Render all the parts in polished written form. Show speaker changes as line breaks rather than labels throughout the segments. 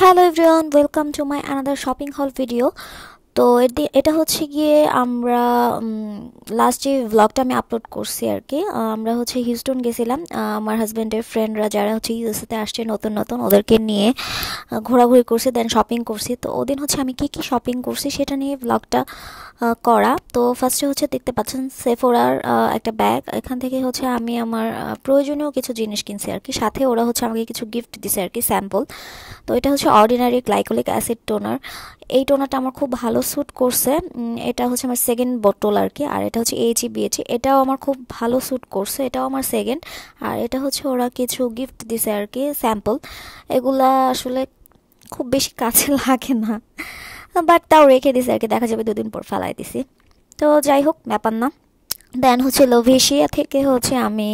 hello everyone, welcome to my another shopping haul video. তো এটা হচ্ছে গিয়ে আমরা লাস্ট যে ব্লগটা আমি আপলোড করছি আর কি। আমরা হচ্ছে হিউস্টন গেছিলাম আমার হাজব্যান্ডের ফ্রেন্ডরা যারা হচ্ছে ইউএসএতে আসছে নতুন নতুন, ওদেরকে নিয়ে ঘোরাঘুরি করছি, দেন শপিং করছি। তো ওদিন হচ্ছে আমি কি কি শপিং করছি সেটা নিয়ে ব্লগটা করা। তো ফার্স্টে হচ্ছে দেখতে পাচ্ছেন সেফোরার একটা ব্যাগ, এখান থেকে হচ্ছে আমি আমার প্রয়োজনীয় কিছু জিনিস কিনছি আর কি। সাথে ওরা হচ্ছে আমাকে কিছু গিফট দিছে আর কি, স্যাম্পল। তো এটা হচ্ছে অর্ডিনারি গ্লাইকোলিক অ্যাসিড টোনার। এই টোনারটা আমার খুব ভালো স্যুট করছে। এটা হচ্ছে আমার সেকেন্ড বোতল আর কি। আর এটা হচ্ছে এইচইবিএইচি, এটাও আমার খুব ভালো স্যুট করছে, এটাও আমার সেকেন্ড। আর এটা হচ্ছে ওরা কিছু গিফট দিছে আর কি, স্যাম্পল। এগুলা আসলে খুব বেশি কাছে লাগে না, বাট তাও রেখে দিছে আর কি, দেখা যাবে দুদিন পর ফেলাই দিছি। তো যাই হোক, ব্যাপার না। দেন হচ্ছে লোভেশিয়া থেকে হচ্ছে আমি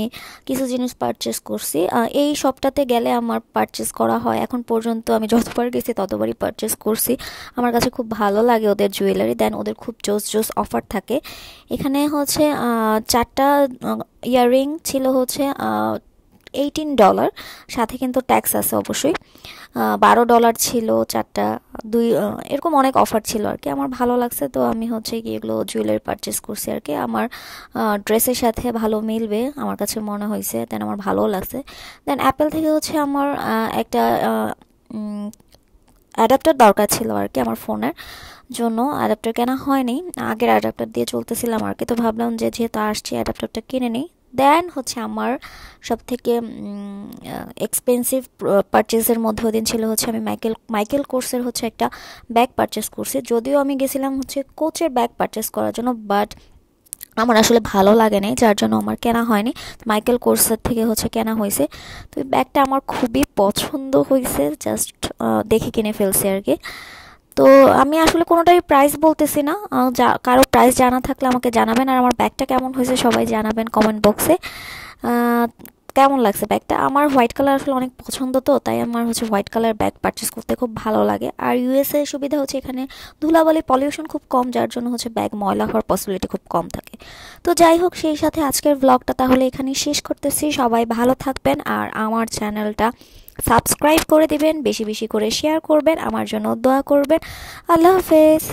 কিছু জিনিস পারচেস করছি। এই সপ্তাহে গেলে আমার পারচেস করা হয়, এখন পর্যন্ত আমি যতবার গেছি ততবারই পারচেস করছি। আমার কাছে খুব ভালো লাগে ওদের জুয়েলারি, দেন ওদের খুব জোস জোস অফার থাকে। এখানে হচ্ছে 4টা ইয়াররিং ছিল হচ্ছে $18, সাথে কিন্তু ট্যাক্স আছে অবশ্যই। $12 ছিল 4টা, এরকম অনেক অফার ছিল আর কি। আমার ভালো লাগছে, তো আমি হচ্ছে কি এগুলো জুয়েলারি পারচেস করছি আর কি। আমার ড্রেসের সাথে ভালো মিলবে আমার কাছে মনে হয়েছে, দেন আমার ভালোও লাগছে। দেন অ্যাপেল থেকে হচ্ছে আমার একটা অ্যাডাপ্টার দরকার ছিল আর কি, আমার ফোনের জন্য অ্যাডাপ্টার কেনা হয়নি, আগের অ্যাডাপ্টার দিয়ে চলতেছিলাম আর কি। তো ভাবলাম যে যেহেতু আসছি অ্যাডাপ্টারটা কিনে নিই। দেন হচ্ছে আমার সব থেকে এক্সপেন্সিভ পারচেসের মধ্যে ওদিন ছিল হচ্ছে আমি মাইকেল কোর্সের হচ্ছে একটা ব্যাগ পারচেস করছি। যদিও আমি গেছিলাম হচ্ছে কোচের ব্যাগ পারচেস করার জন্য, বাট আমার আসলে ভালো লাগে নাই, যার জন্য আমার কেনা হয়নি। মাইকেল কোর্সের থেকে হচ্ছে কেনা হয়েছে। তো এই ব্যাগটা আমার খুবই পছন্দ হয়েছে, জাস্ট দেখে কিনে ফেলছি আর কি। তো আমি আসলে কোনোটারই প্রাইস বলতেছি না, কারো প্রাইস জানা থাকলে আমাকে জানাবেন। আর আমার ব্যাগটা কেমন হয়েছে সবাই জানাবেন কমেন্ট বক্সে। কেমন লাগছে ব্যাগটা? আমার হোয়াইট কালার আসলে অনেক পছন্দ, তো তাই আমার হচ্ছে হোয়াইট কালার ব্যাগ পারচেস করতে খুব ভালো লাগে। আর ইউএসএ সুবিধা হচ্ছে এখানে ধুলাবালি পলিউশন খুব কম, যার জন্য হচ্ছে ব্যাগ ময়লা হওয়ার পসিবিলিটি খুব কম থাকে। তো যাই হোক, সেই সাথে আজকের ব্লগটা তাহলে এখানেই শেষ করতেছি। সবাই ভালো থাকবেন আর আমার চ্যানেলটা সাবস্ক্রাইব করে দিবেন, বেশি বেশি করে শেয়ার করবেন, আমার জন্য দোয়া করবেন। আল্লাহ হাফেজ।